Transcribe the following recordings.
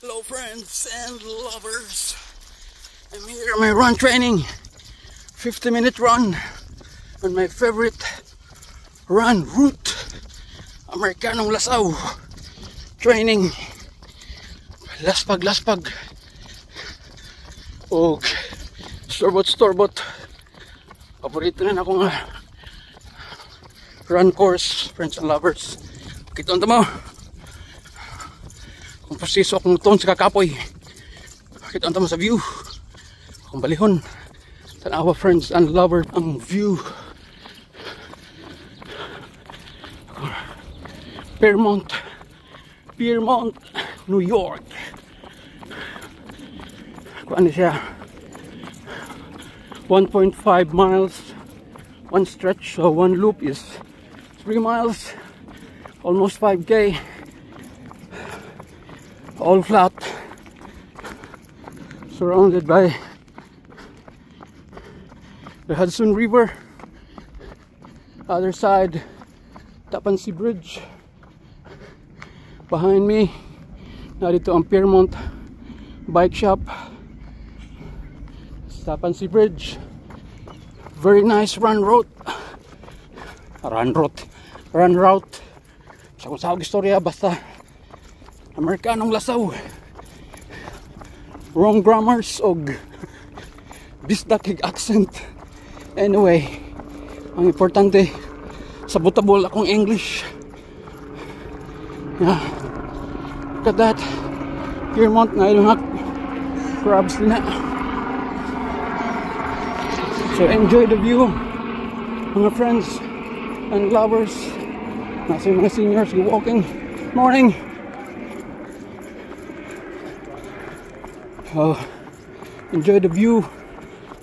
Hello friends and lovers. I'm here on my run training. 50-minute run on my favorite run route. Americanong Lasaw. Training. Laspag. Og storbot. Paborito na akong run course, friends and lovers. Kita mo. Kung presiso akong ton sa kakapoy, kita mo sa view. Kung balihon, tanawa friends and lovers ang view. Piermont, New York. Ano siya? 1.5 miles, one stretch, so one loop is 3 miles, almost 5K. All flat, surrounded by the Hudson River. Other side, Tappan Zee Bridge. Behind me, narito ang Piermont Bike Shop. Tappan Zee Bridge. Very nice run route. Sa kung saan istorya, basta Americanong Lasaw. Wrong grammars og bisdakig accent. Anyway, ang importante, sabotable akong English. Yeah. Look at that. Piermont na ilunghak. Crabs na. So enjoy the view, mga friends and lovers. Nasa yung mga seniors walking. Morning. Enjoy the view,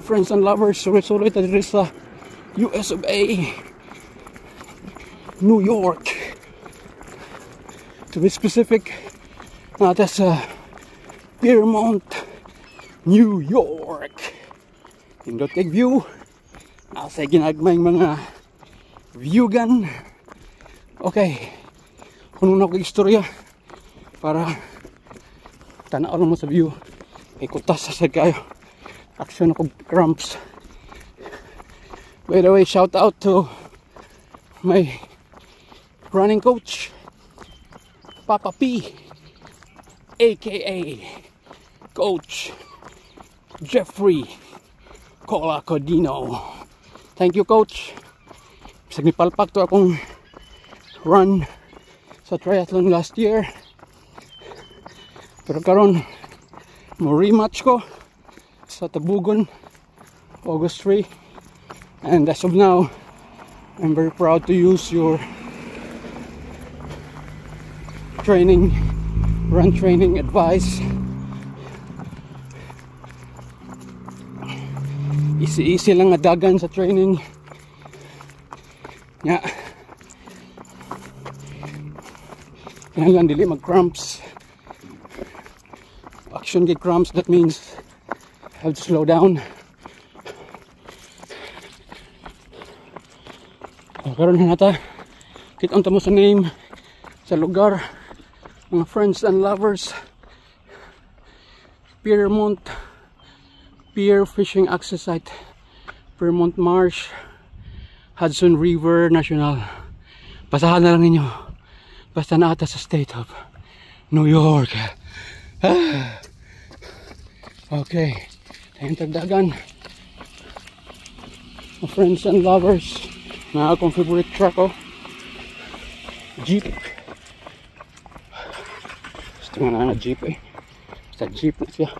friends and lovers. Sulit na dito sa US of A, New York. To be specific, that's Piermont, New York. Indot kay view. Nasa ginagmay mga view gun. Okay, kuno na ko istorya para tanaw mo sa view. Ikutas sa kayo. Action ako cramps. By the way, shout out to my running coach, Papa P, aka Coach Jeffrey Colacodino. Thank you, Coach. Bisag nipalpak to akong run sa triathlon last year. Pero karon mo rematch ko sa Tabugon August 3, and as of now I'm very proud to use your run training advice. Easy lang adagan sa training nga. Kailangan dili mag cramps. Action get cramps, that means I have to slow down. Karon na nata, kita mo sa name sa lugar, mga friends and lovers. Piermont Pier Fishing Access Site, Piermont Marsh, Hudson River National. Basahan na lang ninyo, basta naata sa state of New York. Okay, tayong tagdagan, my friends and lovers. Na akong favorite truck, Jeep. Gusto nga na Jeep basta Jeep na siya.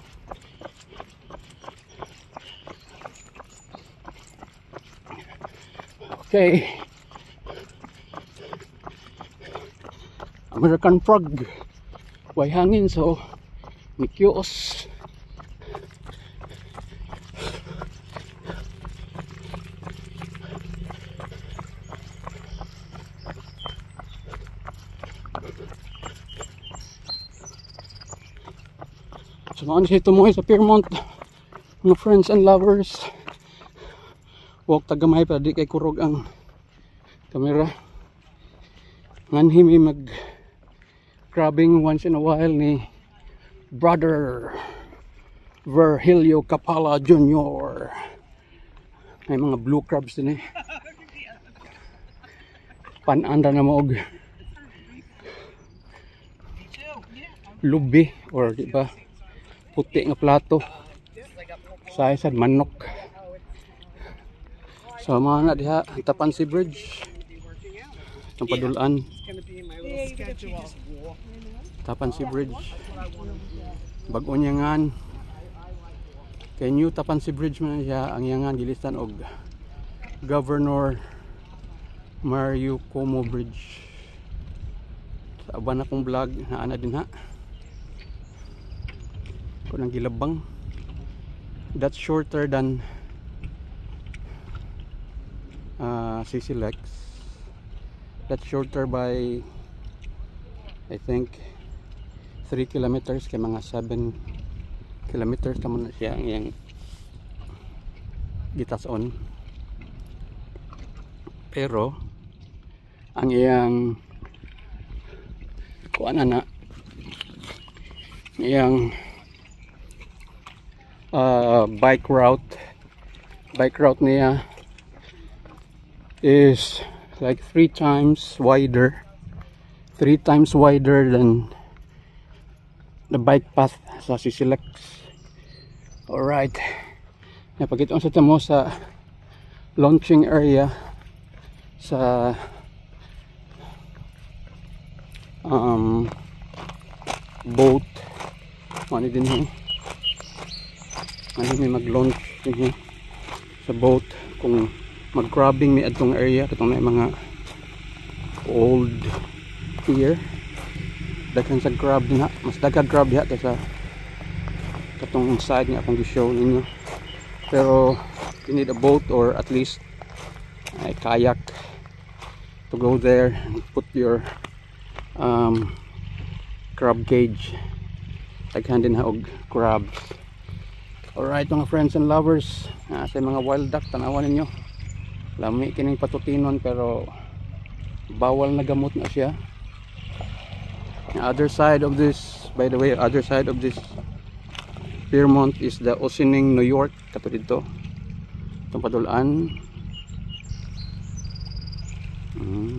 Okay, American frog. Way hangin, so may kiosk. So ano siya tumuhay sa Piermont, mga friends and lovers. Walk tagamay pa di kay kurog ang kamera. Nganhi may mag crabbing once in a while ni Brother Virgilio Capala Jr. May mga blue crabs din eh. Pananda na moog lubi or di ba puti nga plato sa isad manok. So mga na diha Tapansi Bridge itong padulaan Tapansi Bridge Bag-o Nyangan kay new Tapansi Bridge man siya. Ang Nyangan gilistan og Governor Mario Cuomo Bridge. Sa aban akong vlog na ana din ha kung ang gilabang. That's shorter than CCLEX. That's shorter by I think 3 kilometers kay mga 7 kilometers naman na siya ang iyang gitason. Pero ang iyang kuan na iyang bike route niya is like 3 times wider than the bike path sa CCLEX. Alright, napakita sa tamo sa launching area sa boat ano din ho ano may mag-launch din sa boat kung mag-crabbing may atong area katong may mga old pier daghan sa crab din ha, mas daghan crab diha kaysa katong side nga akong gi-show ninyo. Pero you need a boat or at least a kayak to go there and put your crab cage. Daghan din ha og crabs. Alright mga friends and lovers, sa mga wild duck tanawan ninyo. Lami kining patutinon pero bawal na gamot na siya. The other side of this, by the way, other side of this Piermont is the Ossining, New York. Kato dito itong padulaan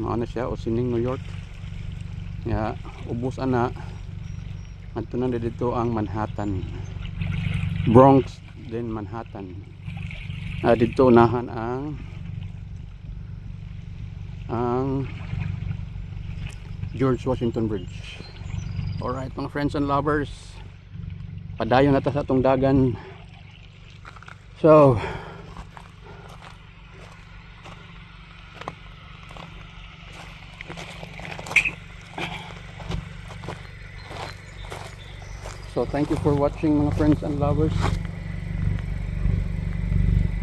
ano siya, Ossining, New York. Ya, ubos ana adto na dito ang Manhattan, Bronx then Manhattan. Dito unahan ang George Washington Bridge. Alright mga friends and lovers, padayon na ta sa atong dagan. So thank you for watching mga friends and lovers.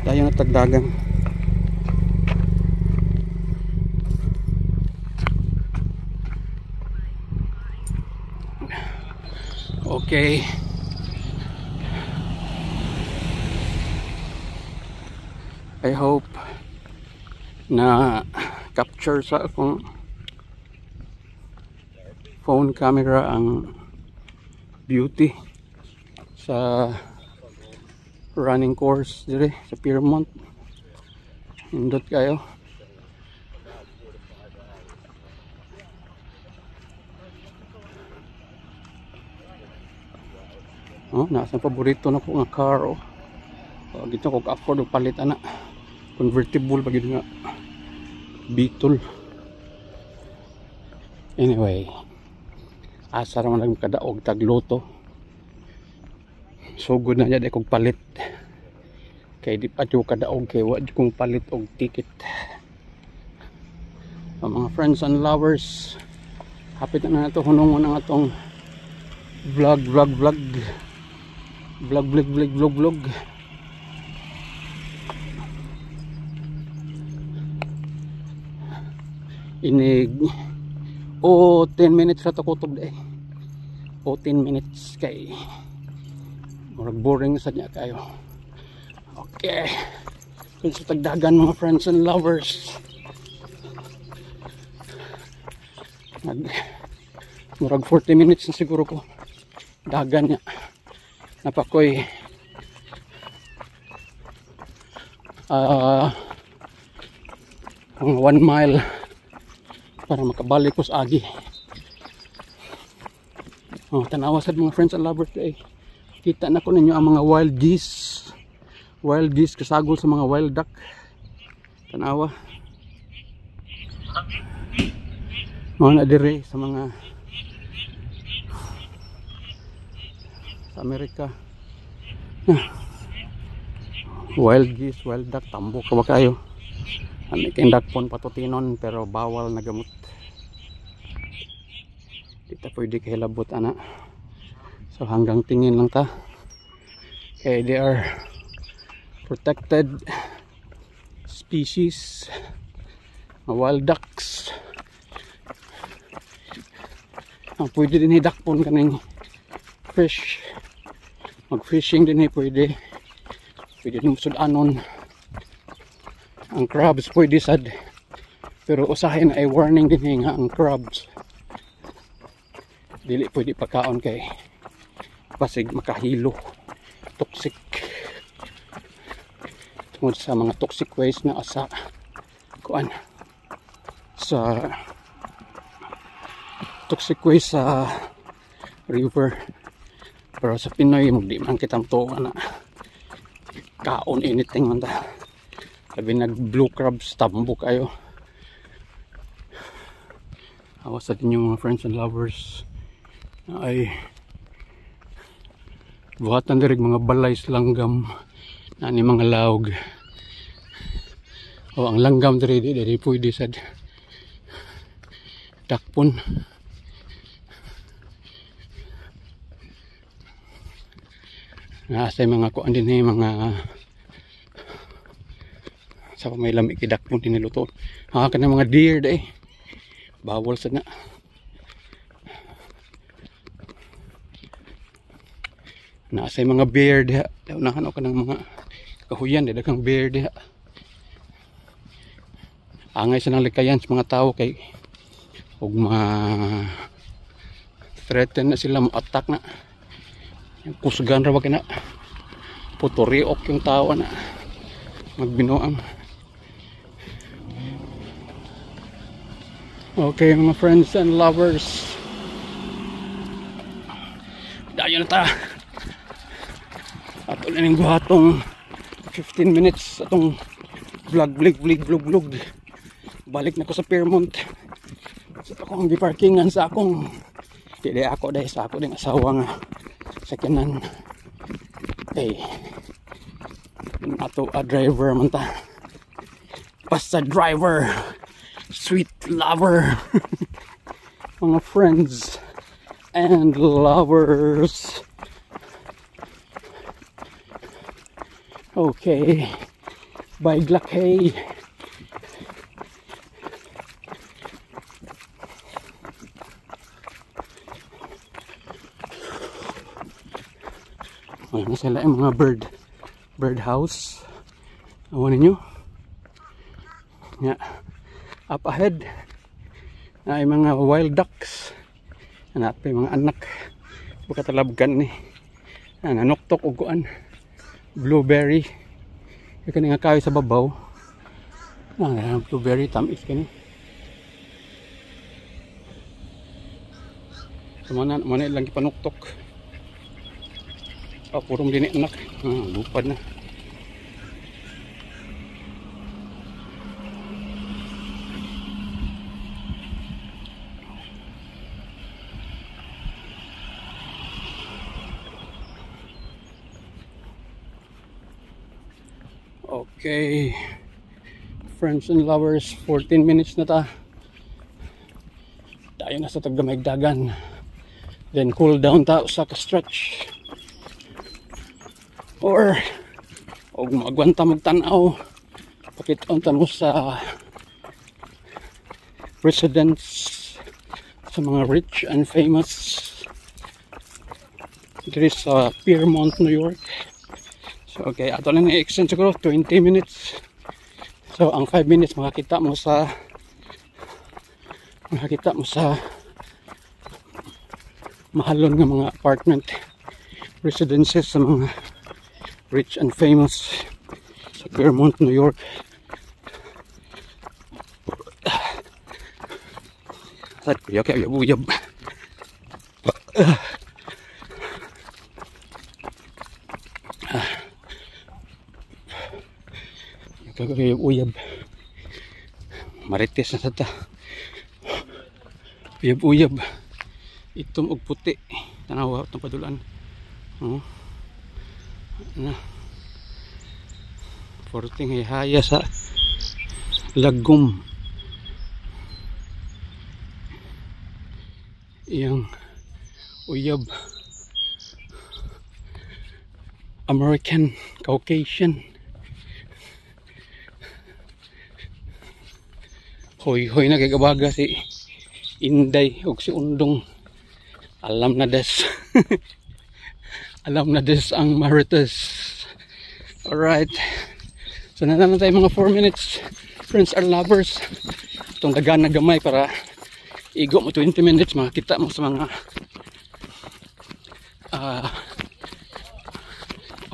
Dayon na tagdagan. Okay, I hope na capture sa akong phone camera ang beauty sa running course dire sa Piermont. Indot kayo. Nasa paborito na ko nga car dito ko ka-afford og palit ana convertible pag nga Beetle. Anyway, asa ra man lang kadaog tagloto. So good na jud kog palit kay di pa jud kadaog kay wa jud kong palit og ticket. Mga friends and lovers, hapit na nato hunong ang atong vlog. Inig 10 minutes sa takutob day. 10 minutes kay murag boring sa niya kayo. Okay, kung sa tagdagan mga friends and lovers, murag 40 minutes na siguro ko dagan niya. Napakoy mga 1 mile para makabalik ko sa agi. Tanawa sa mga friends and lovers kay kita na ko ninyo ang mga wild geese kasagol sa mga wild duck. Tanawa na dire sa mga sa Amerika. Wild geese, wild duck, tambok ka ba kayo? Ano kayong dakpon patutinon pero bawal na gamot. Di ta pwede kahilabot ana. So hanggang tingin lang ta. Okay, they are protected species, wild ducks. Pwede din hidakpon kaning fish. Mag-fishing din pwede. Pwede din sudanon. Ang crabs pwede sad. Pero usahin ay warning din nga ang crabs. Dili pwede pagkaon kay basig makahilo. Toxic. Tungod sa mga toxic waste na asa kuan sa toxic waste sa river. Pero sa Pinoy magdi man kitang tuwa na kaon anything man ta. Sabi nag blue crabs tambok kayo. Awas sa inyong mga friends and lovers ay buhatan dirig mga balay sa langgam na ni mga laog. Ang langgam diri pwede sad dakpon. Nasa mga kuan din mga sa may lamig dakpon tiniluto. Kana mga deer day. Bawal sad na. Nasa mga bear diha. Unahan ako ng mga kahuyan daghang bear diha. Angay sa nang likayan sa mga tao kay ug threaten na sila mo attack na. Kusgan ra ba kina putoriok yung tao na magbinuang. Okay mga friends and lovers, dayon na ta ato na ning buhatong 15 minutes atong vlog. Balik na ko sa Fairmont. Sa akong giparkingan sa akong dili ako dahil sa ako ding asawa nga sakyanan. Okay, ato a driver man ta. Basta driver, sweet lover. Mga friends and lovers. Okay, bye Glakay. Ayan na sila yung mga bird house. Awan ninyo. Yeah. Up ahead ay mga wild ducks. Anak pa yung mga anak. Buka talabgan ni. Nanoktok o kuan. Blueberry. Yung kani nga kayo sa babaw. Blueberry tamis kani. So mana ilang ipanuktok. Purong din anak. Lupad na. Okay, friends and lovers, 14 minutes na ta. Tayo na sa Tagdamagdagan. Then cool down ta sa ka-stretch. Or magwanta magtanaw. Pakiton ta mo sa residents, sa mga rich and famous dito sa Fairmont, New York. So okay, ato lang i-extend siguro 20 minutes. So ang 5 minutes makakita mo sa mahalon nga mga apartment residences sa mga rich and famous sa Fairmont, New York. Sad kuya kaya uyab. Kaya uyab. Marites na sa ta. Uyab-uyab. Itom og puti. Tanawa itong padulaan. Oh. Na. Forting hihaya sa lagom. Iyang uyab. American Caucasian. Hoy-hoy na gagabaga si Inday o si Undong. Alam na des. Alam na des ang Marites. Alright. So nanan tayo mga 4 minutes. Friends are lovers. Itong dagan na gamay para igo mo 20 minutes. Makakita mo sa mga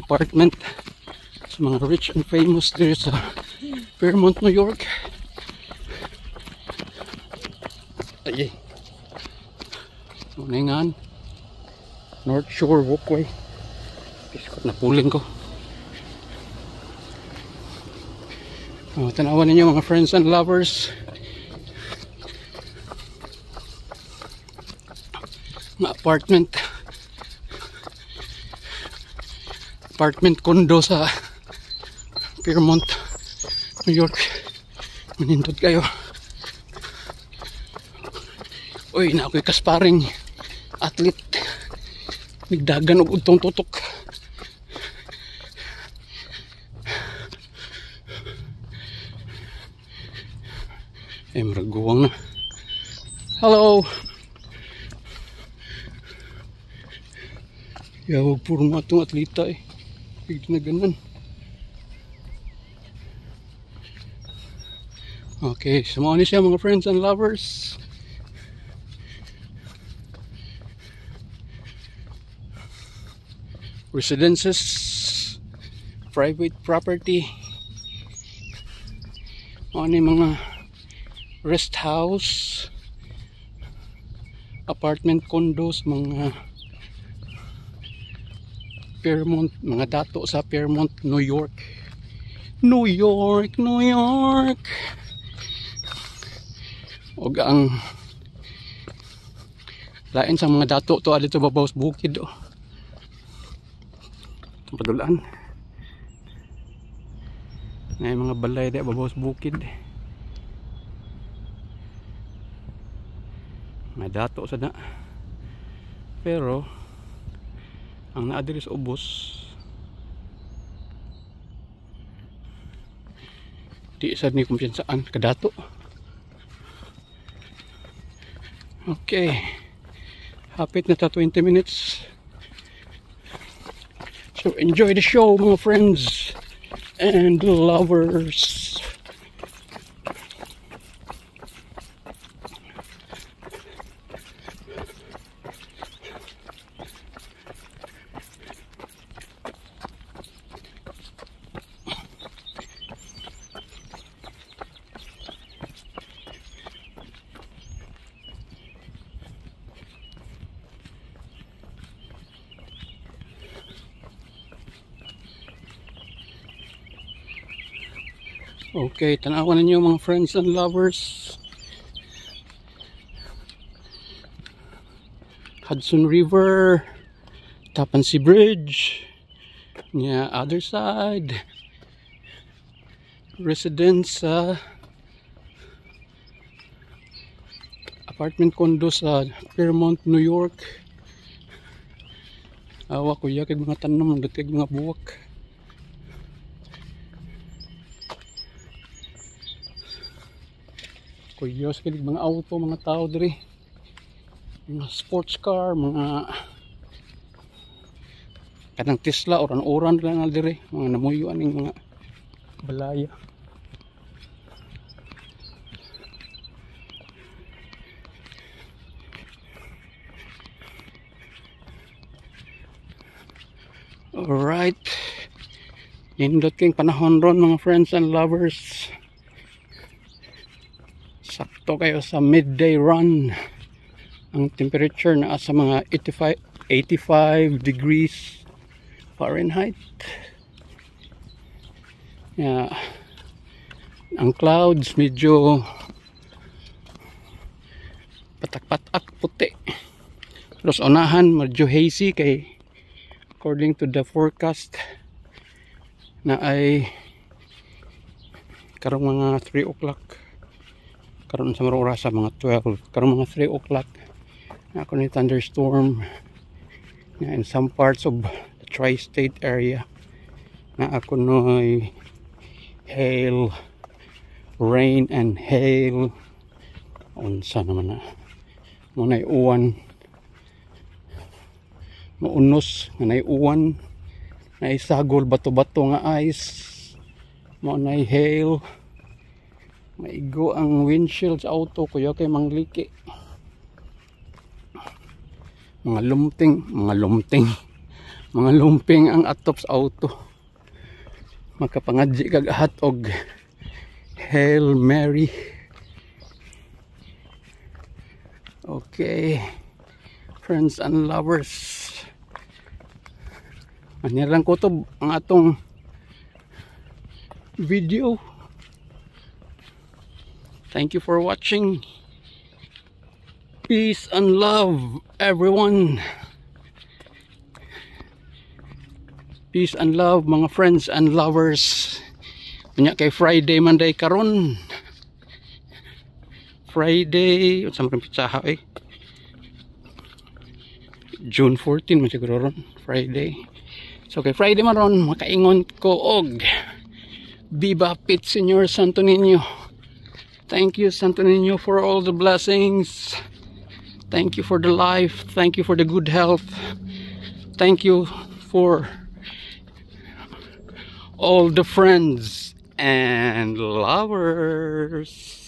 apartment sa mga rich and famous there sa Fairmont, New York. Ay, uningan North Shore Walkway. Piskot na puling ko. Tanawan ninyo mga friends and lovers. Mga apartment condo sa Fairmont, New York. Manindot kayo. Uy, na ako'y kasparing athlete. Nagdagan og udtong tutok. Maraguwang na. Hello! Yawag puro mga itong atleta eh. Pigdi na ganan. Okay, samahan niyo siya mga friends and lovers. Residences, private property, ano yung mga rest house, apartment condos, mga Fairmont, mga dato sa Fairmont, New York. New York, New York. O ang lain sa mga dato to adito babaw sa bukid oh. Padulaan na yung mga balay di babaw sa bukid, may dato sa na, pero ang naadiri sa ubos di sad ni kumpiyansaan kadato. Okay, hapit na ta 20 minutes. So enjoy the show mga friends and lovers. Okay, tanawan ninyo mga friends and lovers. Hudson River, Tappan Zee Bridge, yeah, other side. Residence apartment condo sa Fairmont, New York. Awa kuya kay mga tanom, datig mga buwak. Kuyos kay mga auto, mga tao diri, mga sports car, mga kanang Tesla oran-oran lang diri, mga namuyo aning mga balaya. Alright, nindot king panahon ron mga friends and lovers. Sakto kayo sa midday run. Ang temperature na sa mga 85 degrees Fahrenheit. Yeah. Ang clouds medyo patak-patak puti. Pero sa unahan medyo hazy kay according to the forecast na ay karong mga 3 o'clock, karon sa marong oras mga 12, karong mga 3 o'clock na ako ni thunderstorm na in some parts of the tri-state area na ako noy hail, rain and hail. Unsa naman na munay uwan, maunos nga nay uwan, nay sagol bato-bato nga ice, mo nay hail, maigo ang windshield sa auto kuya kay mangliki. Mga lumping ang atop sa auto. Makapangadji kag hatog Hail Mary. Okay, friends and lovers, manirang ko to ang atong video. Thank you for watching. Peace and love everyone. Peace and love mga friends and lovers. Unya kay Friday Monday karon. Friday, unsa man pitsaha June 14 man siguro ron, Friday. So kay Friday man ron makaingon ko og Viva Pit Señor Santo Niño. Thank you Santo Niño for all the blessings. Thank you for the life. Thank you for the good health. Thank you for all the friends and lovers.